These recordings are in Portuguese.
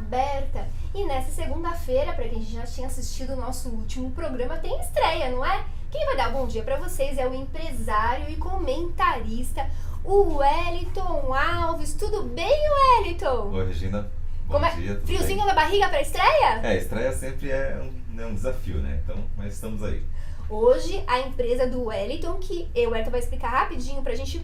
Aberta. E nessa segunda-feira, para quem já tinha assistido o nosso último programa, tem estreia, não é? Quem vai dar bom dia para vocês é o empresário e comentarista, o Wellington Alves. Tudo bem, Wellington? Oi, Regina. Bom dia. Tudo Friozinho bem? na barriga para estreia? Estreia sempre é um desafio, né? Então, mas estamos aí. Hoje, a empresa do Wellington, que o Wellington vai explicar rapidinho pra gente.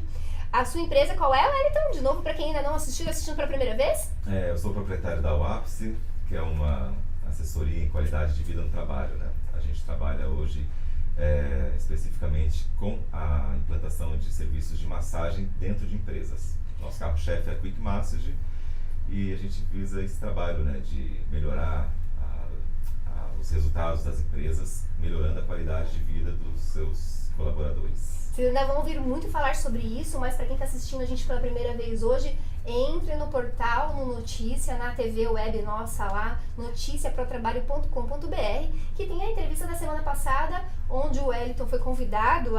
A sua empresa, qual é, Wellington? De novo, para quem ainda não assistiu, assistindo pela primeira vez? Eu sou proprietário da UAPSE, que é uma assessoria em qualidade de vida no trabalho, né? A gente trabalha hoje especificamente com a implantação de serviços de massagem dentro de empresas. Nosso carro-chefe é a Quick Massage e a gente visa esse trabalho, né, de melhorar os resultados das empresas, melhorando a qualidade de vida dos seus colaboradores. Vocês ainda vão ouvir muito falar sobre isso, mas para quem está assistindo a gente pela primeira vez hoje, entre no portal, no Notícia, na TV web nossa lá, noticiaprotrabalho.com.br, que tem a entrevista da semana passada, onde o Wellington foi convidado,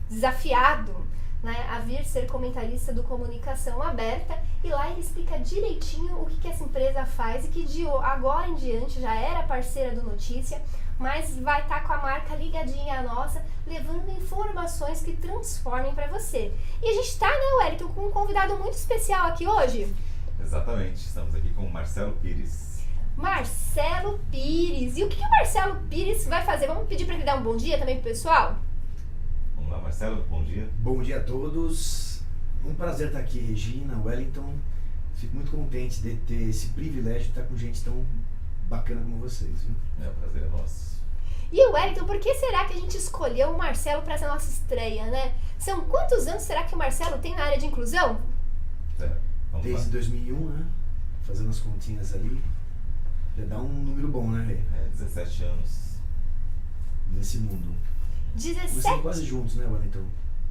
desafiado, né, a vir ser comentarista do Comunicação Aberta, e lá ele explica direitinho o que essa empresa faz e que de agora em diante já era parceira do Notícia, mas vai estar com a marca ligadinha à nossa, levando informações que transformem para você. E a gente está, né, Wellington, com um convidado muito especial aqui hoje. Exatamente, estamos aqui com o Marcelo Pires. Marcelo Pires. E o que o Marcelo Pires vai fazer? Vamos pedir para ele dar um bom dia também pro pessoal? Vamos lá, Marcelo, bom dia. Bom dia a todos. Um prazer estar aqui, Regina, Wellington. Fico muito contente de ter esse privilégio de estar com gente tão bacana como vocês, viu? O prazer é nosso. E o Wellington, por que será que a gente escolheu o Marcelo para essa nossa estreia, né? São quantos anos será que o Marcelo tem na área de inclusão? Vamos Desde lá. 2001, né? Fazendo as continhas ali. Já dá um número bom, né, Rê? 17 anos. Nesse mundo. 17? Vocês são quase juntos, né, Wellington?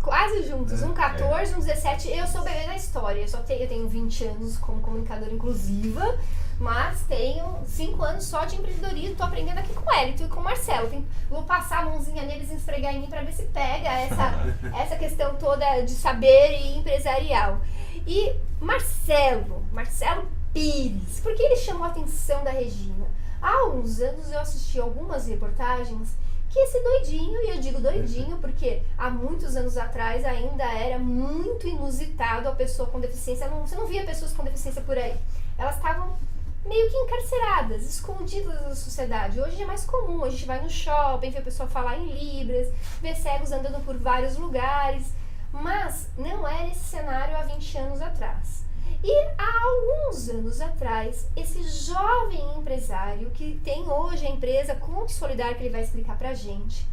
Quase juntos, um 14, é. um 17. Eu sou bebê da história, eu tenho 20 anos como comunicadora inclusiva, mas tenho 5 anos só de empreendedorismo. Tô aprendendo aqui com o Wellington e com o Marcelo. Vou passar a mãozinha neles e esfregar em mim para ver se pega essa questão toda de saber e empresarial. E Marcelo Pires, por que ele chamou a atenção da Regina? Há uns anos eu assisti algumas reportagens que esse doidinho, e eu digo doidinho porque há muitos anos atrás ainda era muito inusitado a pessoa com deficiência, você não via pessoas com deficiência por aí. Elas estavam meio que encarceradas, escondidas da sociedade. Hoje é mais comum, a gente vai no shopping, vê a pessoa falar em libras, vê cegos andando por vários lugares, mas não era esse cenário há 20 anos atrás. E há alguns anos atrás, esse jovem empresário que tem hoje a empresa Consolidar, que ele vai explicar pra gente.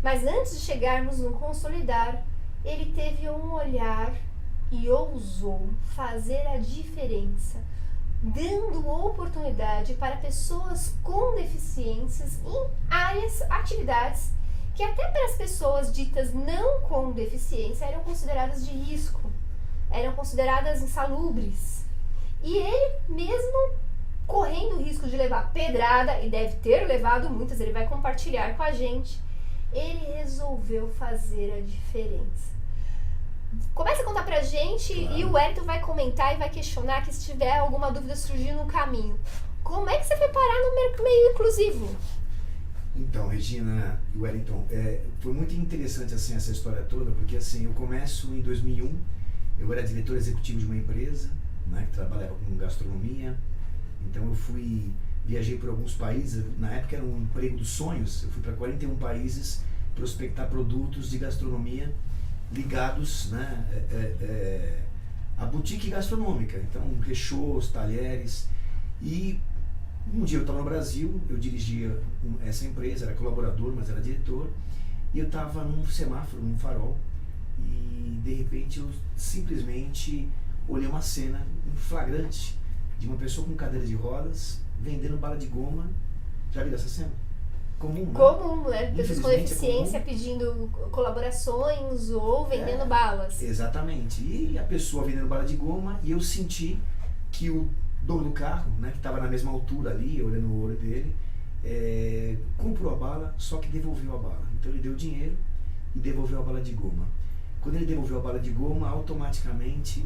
Mas antes de chegarmos no Consolidar, ele teve um olhar e ousou fazer a diferença, dando oportunidade para pessoas com deficiências em áreas, atividades que até para as pessoas ditas não com deficiência eram consideradas de risco. Eram consideradas insalubres. E ele mesmo correndo o risco de levar pedrada, e deve ter levado muitas, ele vai compartilhar com a gente, ele resolveu fazer a diferença. Começa a contar pra gente, claro. E o Wellington vai comentar e vai questionar que se tiver alguma dúvida surgindo no caminho. Como é que você foi parar no meio inclusivo? Então, Regina e Wellington, foi muito interessante assim, essa história toda, porque assim, eu começo em 2001. Eu era diretor executivo de uma empresa, né, que trabalhava com gastronomia. Então eu viajei por alguns países. Na época era um emprego dos sonhos. Eu fui para 41 países prospectar produtos de gastronomia ligados, né, à boutique gastronômica. Então rechôs, talheres. E um dia eu estava no Brasil, eu dirigia essa empresa, era colaborador, mas era diretor. E eu estava num semáforo, num farol. E de repente eu simplesmente olhei uma cena, um flagrante, de uma pessoa com cadeira de rodas vendendo bala de goma. Já viu essa cena? Comum, né? Comum, né? Pessoas com deficiência pedindo colaborações ou vendendo balas. Exatamente. E a pessoa vendendo bala de goma, e eu senti que o dono do carro, né, que estava na mesma altura ali, olhando o olho dele, comprou a bala, só que devolveu a bala. Então ele deu dinheiro e devolveu a bala de goma. Quando ele devolveu a bala de goma, automaticamente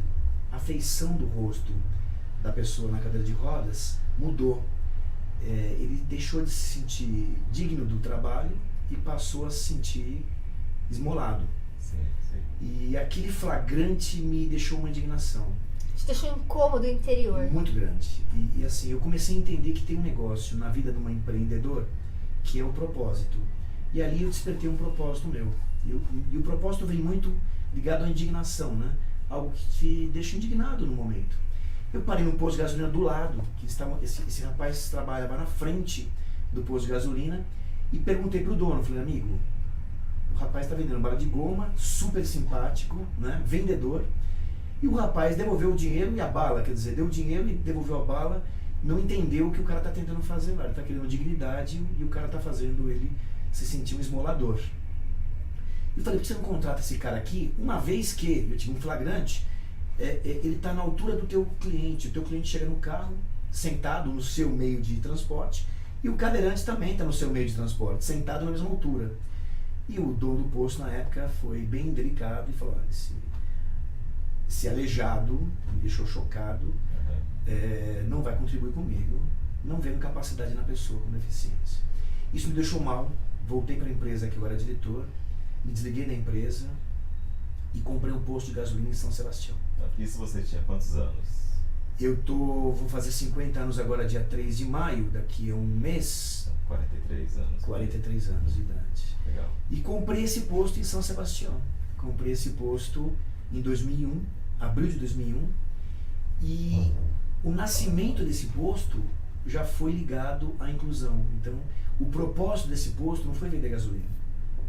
a feição do rosto da pessoa na cadeira de rodas mudou. Ele deixou de se sentir digno do trabalho e passou a se sentir esmolado. Sim, sim. E aquele flagrante me deixou uma indignação Te deixou incômodo interior. muito grande. E assim, eu comecei a entender que tem um negócio na vida de uma empreendedor que é o propósito. E ali eu despertei um propósito meu. E o propósito vem muito ligado à indignação, né? Algo que te deixa indignado no momento. Eu parei num posto de gasolina do lado, que esse rapaz trabalhava na frente do posto de gasolina, e perguntei pro dono, falei, amigo, o rapaz está vendendo bala de goma, super simpático, né? Vendedor, e o rapaz devolveu o dinheiro e a bala, quer dizer, deu o dinheiro e devolveu a bala, não entendeu o que o cara está tentando fazer lá, ele está querendo dignidade e o cara está fazendo ele se sentir um esmolador. Eu falei, por que você não contrata esse cara aqui, uma vez que eu tive um flagrante, ele está na altura do teu cliente, o teu cliente chega no carro, sentado no seu meio de transporte, e o cadeirante também está no seu meio de transporte, sentado na mesma altura. E o dono do posto na época foi bem delicado e falou, olha, esse aleijado me deixou chocado, não vai contribuir comigo, não vendo capacidade na pessoa com deficiência. Isso me deixou mal, voltei para a empresa que eu era diretor, me desliguei da empresa e comprei um posto de gasolina em São Sebastião. Isso você tinha quantos anos? Vou fazer 50 anos agora, dia 3 de maio, daqui a um mês. 43 anos. 43 anos de idade. Legal. E comprei esse posto em São Sebastião. Comprei esse posto em 2001, abril de 2001. E o nascimento desse posto já foi ligado à inclusão. Então, o propósito desse posto não foi vender gasolina,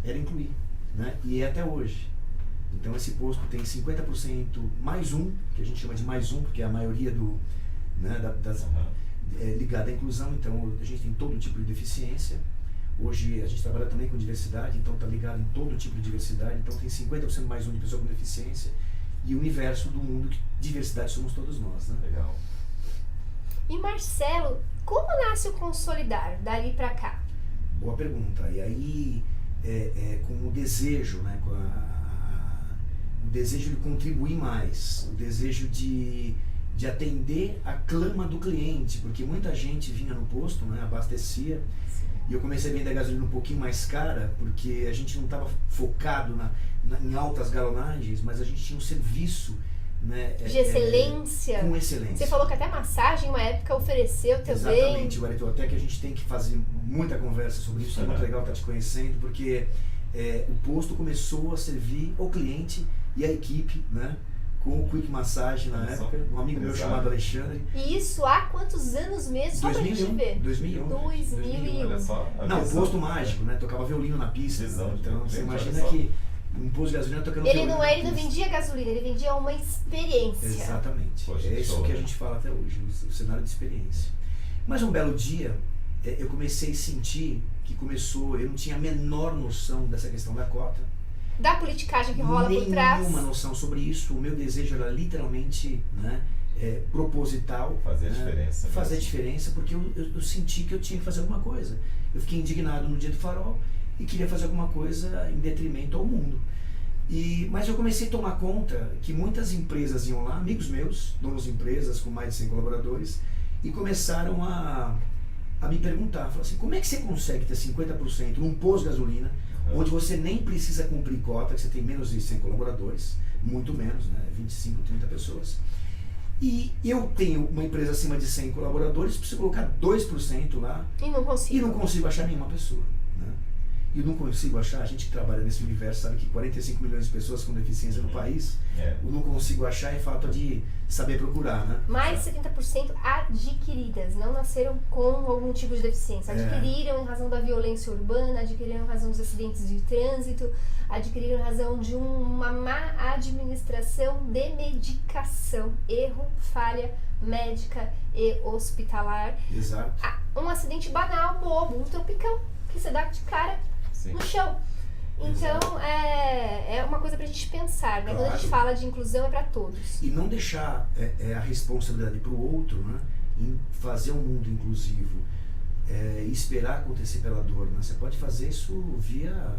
era incluir, né? E é até hoje. Então esse posto tem 50% mais um, que a gente chama de mais um, porque é a maioria ligada à inclusão. Então a gente tem todo tipo de deficiência. Hoje a gente trabalha também com diversidade, então está ligado em todo tipo de diversidade. Então tem 50% mais um de pessoa com deficiência. E o universo do mundo, que diversidade somos todos nós, né? Legal. E Marcelo, como nasce o Consolidar, dali pra cá? Boa pergunta. E aí, com o desejo, né? Com o desejo de contribuir mais, o desejo de atender a clama do cliente, porque muita gente vinha no posto, né? Abastecia. Sim. E eu comecei a vender a gasolina um pouquinho mais cara, porque a gente não estava focado em altas galonagens, mas a gente tinha um serviço, né, de excelência. Com excelência. Você falou que até massagem, uma época, ofereceu também. Exatamente, Wellington. Até que a gente tem que fazer muita conversa sobre isso. É muito legal estar te conhecendo, porque o posto começou a servir o cliente e a equipe, né, com o Quick Massage na época. Um amigo meu chamado Alexandre. E isso há quantos anos mesmo? Só 2001, pra gente ver. 2001. 2001. Olha só. Não, posto mágico, né? Tocava violino na pista. Visão, então você gente, imagina olha só. que um posto de gasolina tocando Ele violino não, na ele não pista. vendia gasolina, ele vendia uma experiência. Exatamente. Poxa, É isso show, que a né? gente fala até hoje, o cenário de experiência. Mas um belo dia, eu comecei a sentir que eu não tinha a menor noção dessa questão da cota. Da politicagem que rola por trás. Nenhuma noção sobre isso. O meu desejo era literalmente, né, proposital. Fazer a né, diferença. Fazer a mesmo. diferença, porque eu senti que eu tinha que fazer alguma coisa. Eu fiquei indignado no dia do farol e queria fazer alguma coisa em detrimento ao mundo. Mas eu comecei a tomar conta que muitas empresas iam lá, amigos meus, donos de empresas com mais de 100 colaboradores, e começaram a me perguntar, falaram assim, como é que você consegue ter 50% num posto de gasolina, onde você nem precisa cumprir cota, que você tem menos de 100 colaboradores, muito menos, né, 25, 30 pessoas, e eu tenho uma empresa acima de 100 colaboradores, preciso colocar 2% lá, E não consigo. e não consigo achar nenhuma pessoa, né? E eu não consigo achar, a gente que trabalha nesse universo sabe que 45 milhões de pessoas com deficiência no país, eu não consigo achar, é falta de saber procurar, né? Mais de 70% adquiridas, não nasceram com algum tipo de deficiência. Adquiriram em razão da violência urbana, adquiriram em razão dos acidentes de trânsito, adquiriram em razão de uma má administração de medicação, erro, falha médica e hospitalar. Exato. Um acidente banal, bobo, um tropicão, que você dá de cara Sim. no chão. Então, é uma coisa pra gente pensar, né? Claro. Quando a gente fala de inclusão, é pra todos. E não deixar a responsabilidade para o outro, né, em fazer um mundo inclusivo, e esperar acontecer pela dor, né? Você pode fazer isso via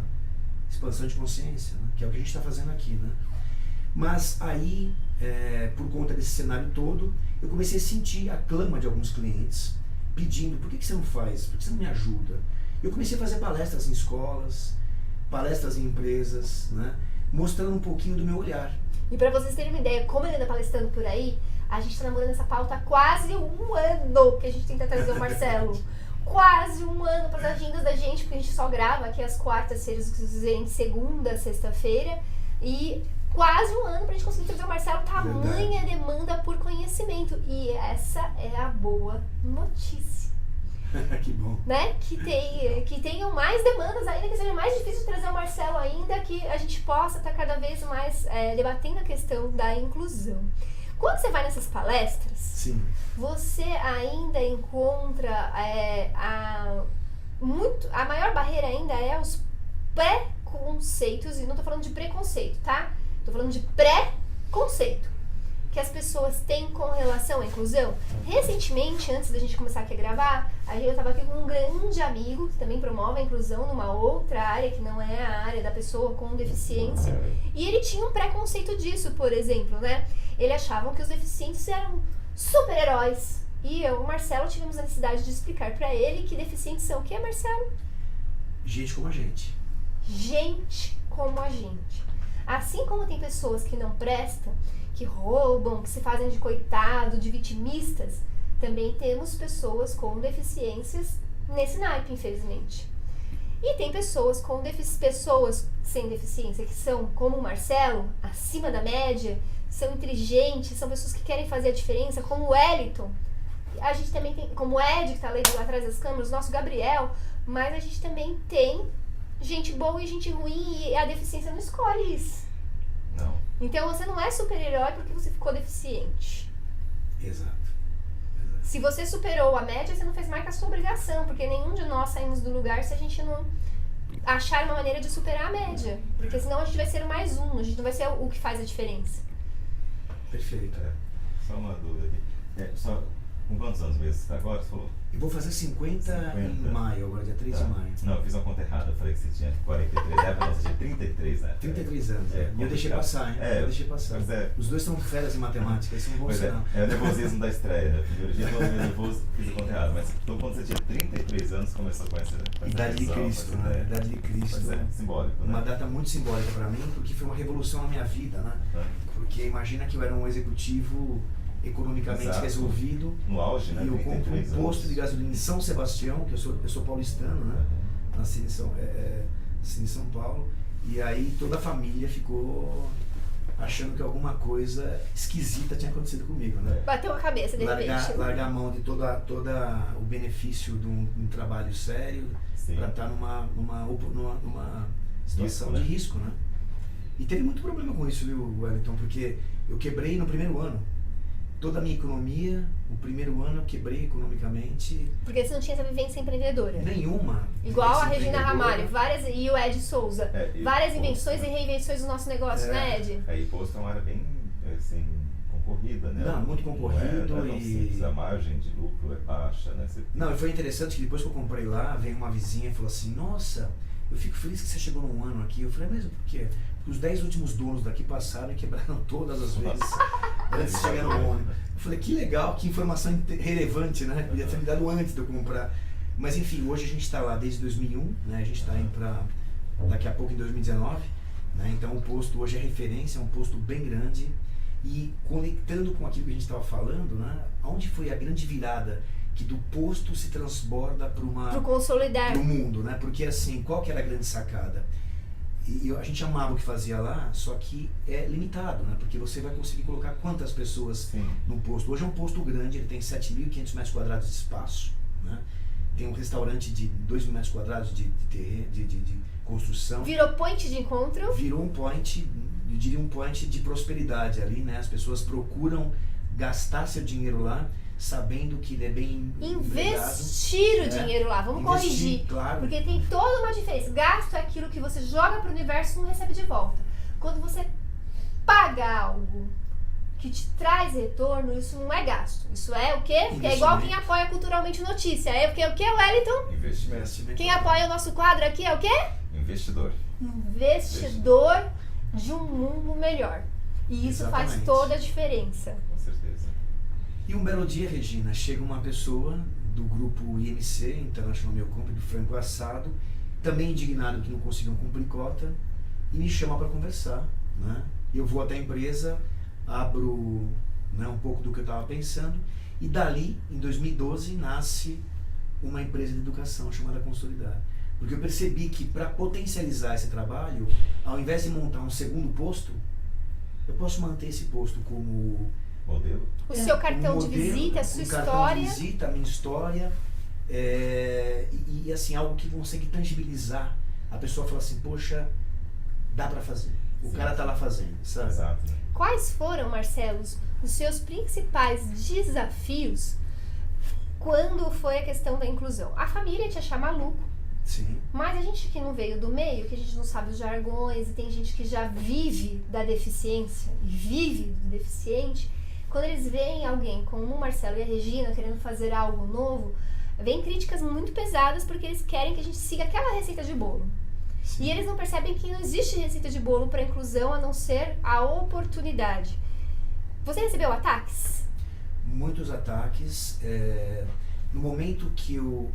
expansão de consciência, né, que é o que a gente está fazendo aqui, né? Mas aí, por conta desse cenário todo, eu comecei a sentir a clama de alguns clientes pedindo, por que você não faz? Por que você não me ajuda? Eu comecei a fazer palestras em escolas, palestras em empresas, né? Mostrando um pouquinho do meu olhar. E pra vocês terem uma ideia, como ele anda palestrando por aí, a gente tá namorando essa pauta há quase um ano que a gente tenta trazer o Marcelo. Quase um ano para as agendas da gente, porque a gente só grava aqui às quartas-feiras, segunda, sexta-feira. E quase um ano pra gente conseguir trazer o Marcelo. Tamanha demanda por conhecimento. E essa é a boa notícia. Que bom. Né? Que tenham mais demandas ainda, que seja mais difícil trazer o Marcelo ainda, que a gente possa estar cada vez mais debatendo a questão da inclusão. Quando você vai nessas palestras, sim, você ainda encontra a maior barreira ainda é os preconceitos, e não tô falando de preconceito, tá? Tô falando de pré-conceito que as pessoas têm com relação à inclusão. Recentemente, antes da gente começar aqui a gravar, eu tava aqui com um grande amigo que também promove a inclusão numa outra área que não é a área da pessoa com deficiência, e ele tinha um preconceito disso, por exemplo, né? Ele achava que os deficientes eram super-heróis. E eu e o Marcelo tivemos a necessidade de explicar pra ele que deficientes são o que, Marcelo? Gente como a gente. Gente como a gente. Assim como tem pessoas que não prestam, que roubam, que se fazem de coitado, de vitimistas, também temos pessoas com deficiências nesse naipe, infelizmente. E tem pessoas pessoas sem deficiência que são, como o Marcelo, acima da média, são inteligentes, são pessoas que querem fazer a diferença, como o Wellington. A gente também tem, como o Ed, que está lá atrás das câmeras, o nosso Gabriel, mas a gente também tem gente boa e gente ruim, e a deficiência não escolhe isso. Não. Então você não é super-herói porque você ficou deficiente. Exato. Se você superou a média, você não fez mais que a sua obrigação, porque nenhum de nós saímos do lugar se a gente não achar uma maneira de superar a média. Porque senão a gente vai ser o mais um, a gente não vai ser o que faz a diferença. Perfeito. Só uma dúvida aqui. Com quantos anos mesmo você está agora? Você falou? Eu vou fazer 50 em maio, agora dia 3 de maio. Não, eu fiz uma conta errada. Eu falei que você tinha 43, não, você tinha 33, né? 33 anos, E eu deixei passar, hein? Eu deixei passar. Os dois são feras em matemática, eles são bons não. É o nervosismo da estreia, né? Primeiro dia todo meio nervoso, fiz a conta errada. Mas então quando você tinha 33 anos, começou com essa Idade de Cristo, né? Idade de Cristo. Mas é simbólico, né? Uma data muito simbólica para mim, porque foi uma revolução na minha vida, né? Porque imagina que eu era um executivo economicamente resolvido. No auge, né? E eu compro um posto de gasolina em São Sebastião, que eu sou paulistano, né? Nasci em São Paulo. E aí toda a família ficou achando que alguma coisa esquisita tinha acontecido comigo, né? Bateu a cabeça, de repente. Largar a mão de todo o benefício de um trabalho sério para estar numa situação de risco, né? E teve muito problema com isso, viu, Wellington? Porque eu quebrei no primeiro ano. Toda a minha economia, o primeiro ano eu quebrei economicamente. Porque você não tinha essa vivência empreendedora. Nenhuma. Igual a Regina Ramalho, e o Ed Souza. Várias invenções e reinvenções do nosso negócio, né, Ed? E posto é uma área bem, assim, concorrida, né? Não, muito concorrido. Não é simples, a margem de lucro é baixa, né? Não, e foi interessante que depois que eu comprei lá, veio uma vizinha e falou assim, nossa, eu fico feliz que você chegou num ano aqui. Eu falei, mesmo por quê? Os 10 últimos donos daqui passaram e quebraram todas as vezes antes de chegar no ano. Eu falei, que legal, que informação relevante, né? Podia ter me dado antes de eu comprar. Mas enfim, hoje a gente está lá desde 2001, né? A gente está indo para daqui a pouco em 2019, né? Então o posto hoje é referência, é um posto bem grande. E conectando com aquilo que a gente estava falando, né? Onde foi a grande virada que do posto se transborda para o consolidar, pro mundo, né? Porque assim, qual que era a grande sacada? E a gente amava o que fazia lá, só que é limitado, né? Porque você vai conseguir colocar quantas pessoas no posto. Hoje é um posto grande, ele tem 7.500 metros quadrados de espaço, né? Tem um restaurante de 2.000 metros quadrados de construção. Virou point de encontro? Virou um point, eu diria um point de prosperidade ali, né? As pessoas procuram gastar seu dinheiro lá, sabendo que ele é bem investir o dinheiro lá, vamos corrigir, claro. Porque tem toda uma diferença. Gasto é aquilo que você joga para o universo e não recebe de volta. Quando você paga algo que te traz retorno, isso não é gasto, isso é o quê? Porque é igual quem apoia culturalmente notícia, é o quê, Wellington? Investimento. Quem apoia o nosso quadro aqui é o quê? Investidor De um mundo melhor. E isso Exatamente. faz toda a diferença. Com certeza. E um belo dia, Regina, chega uma pessoa do grupo IMC, International Meal Company, do frango assado, também indignado que não conseguiam cumprir cota, e me chama para conversar, né? Eu vou até a empresa, abro, né, um pouco do que eu estava pensando, e dali, em 2012, nasce uma empresa de educação chamada Consolidar. Porque eu percebi que para potencializar esse trabalho, ao invés de montar um segundo posto, eu posso manter esse posto como Modelo. O seu cartão um de modelo, visita, a sua um cartão história. de visita, a minha história, e assim, algo que consegue tangibilizar. A pessoa fala assim, poxa, dá para fazer. O Sim. cara tá lá fazendo, sabe? Exato. Né? Quais foram, Marcelo, os seus principais desafios quando foi a questão da inclusão? A família te achar maluco, Sim. mas a gente que não veio do meio, que a gente não sabe os jargões, e tem gente que já vive da deficiência e vive do deficiente, quando eles veem alguém como o Marcelo e a Regina querendo fazer algo novo, vem críticas muito pesadas porque eles querem que a gente siga aquela receita de bolo. Sim. E eles não percebem que não existe receita de bolo para inclusão a não ser a oportunidade. Você recebeu ataques? Muitos ataques. No momento que eu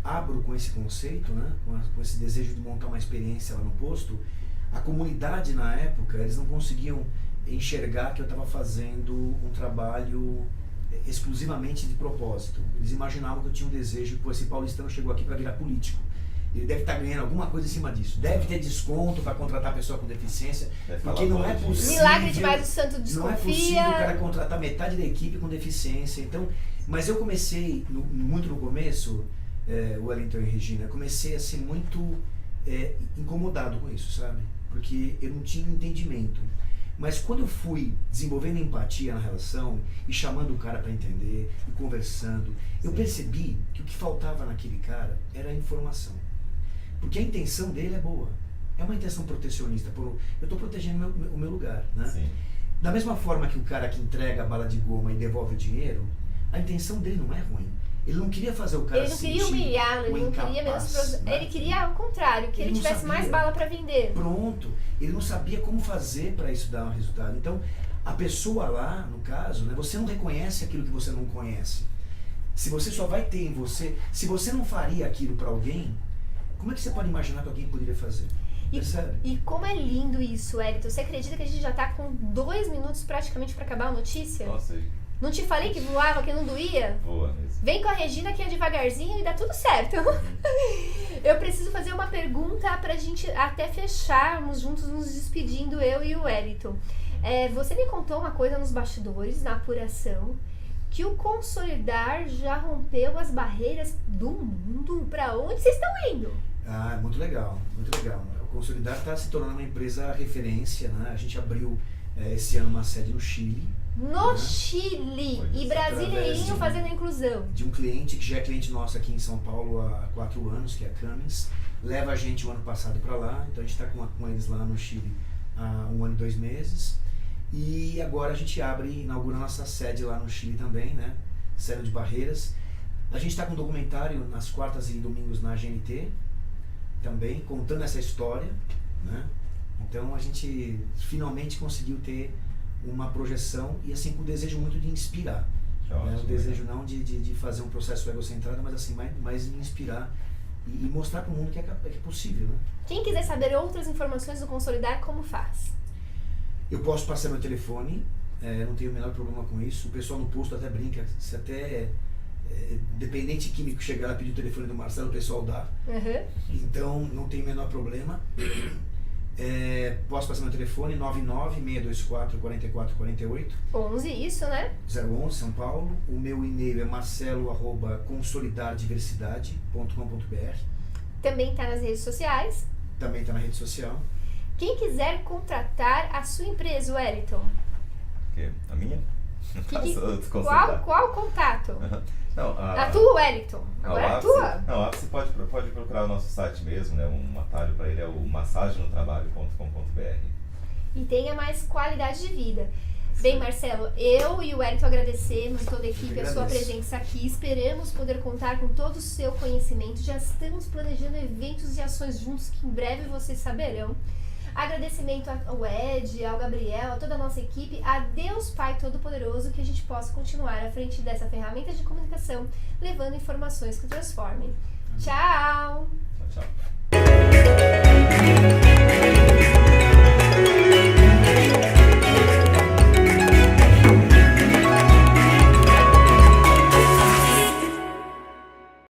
abro com esse conceito, né, com esse desejo de montar uma experiência lá no posto, a comunidade na época, eles não conseguiam enxergar que eu estava fazendo um trabalho exclusivamente de propósito. Eles imaginavam que eu tinha um desejo, pô, esse paulistano chegou aqui para virar político. Ele deve estar ganhando alguma coisa em cima disso. Deve ter desconto para contratar pessoa com deficiência, porque não é possível. Milagre demais, o santo desconfia. Não é possível o cara contratar metade da equipe com deficiência. Então, mas eu comecei, muito no começo, Wellington e Regina, eu comecei a ser muito incomodado com isso, sabe? Porque eu não tinha entendimento. Mas quando eu fui desenvolvendo empatia na relação e chamando o cara para entender e conversando, eu percebi que o que faltava naquele cara era a informação. Porque a intenção dele é boa. É uma intenção protecionista. Eu estou protegendo o meu lugar, né? Sim. Da mesma forma que o cara que entrega a bala de goma e devolve o dinheiro, a intenção dele não é ruim. Ele não queria fazer o cara Ele não queria sentir humilhá-lo, ele não queria incapaz, né? Ele queria o contrário, que ele não tivesse sabia. mais bala para vender. Pronto. Ele não sabia como fazer para isso dar um resultado. Então, a pessoa lá, no caso, né, você não reconhece aquilo que você não conhece. Se você só vai ter em você, se você não faria aquilo para alguém, como é que você pode imaginar que alguém poderia fazer? Percebe? E como é lindo isso, Wellington. Você acredita que a gente já tá com 2 minutos praticamente para acabar a notícia? Nossa, Não te falei que voava, que não doía? boa mesmo. Vem com a Regina que é devagarzinho e dá tudo certo. Eu preciso fazer uma pergunta pra gente até fecharmos juntos, nos despedindo, eu e o Wellington. Você me contou uma coisa nos bastidores, na apuração, que o Consolidar já rompeu as barreiras do mundo. Pra onde vocês estão indo? Ah, muito legal, muito legal. O Consolidar está se tornando uma empresa referência, né? A gente abriu esse ano uma sede no Chile. No Chile! E brasileirinho fazendo inclusão. De um cliente que já é cliente nosso aqui em São Paulo há 4 anos, que é a Cummins. Leva a gente o ano passado para lá, então a gente está com eles lá no Chile há 1 ano e 2 meses. E agora a gente inaugura nossa sede lá no Chile também, né? Sede de Barreiras. A gente está com um documentário nas quartas e domingos na GNT, também, contando essa história, né? Então a gente finalmente conseguiu ter uma projeção e assim com o desejo muito de inspirar. Né? O desejo não de fazer um processo egocentrado, mas assim, mais de inspirar e mostrar para o mundo que é possível. Né? Quem quiser saber outras informações do Consolidar, como faz? Eu posso passar meu telefone, não tenho o menor problema com isso. O pessoal no posto até brinca, se até dependente químico chegar lá e pedir o telefone do Marcelo, o pessoal dá. Uhum. Então não tem o menor problema. Posso passar meu telefone 99-624-4448 11, isso, né? 011 São Paulo. O meu e-mail é marcelo@consolidardiversidade.com.br. Também tá nas redes sociais. Também está na rede social. Quem quiser contratar a sua empresa, Wellington, A minha? qual o contato? Não, A tua, Wellington. Agora é a tua. Não, a Ápice pode procurar o nosso site mesmo, né? Um atalho para ele é o massagenotrabalho.com.br. E tenha mais qualidade de vida. Bem, Marcelo, eu e o Wellington agradecemos toda a equipe a sua presença aqui. Esperamos poder contar com todo o seu conhecimento. Já estamos planejando eventos e ações juntos que em breve vocês saberão. Agradecimento ao Ed, ao Gabriel, a toda a nossa equipe, a Deus Pai Todo-Poderoso, que a gente possa continuar à frente dessa ferramenta de comunicação, levando informações que transformem. Tchau! Tchau, tchau.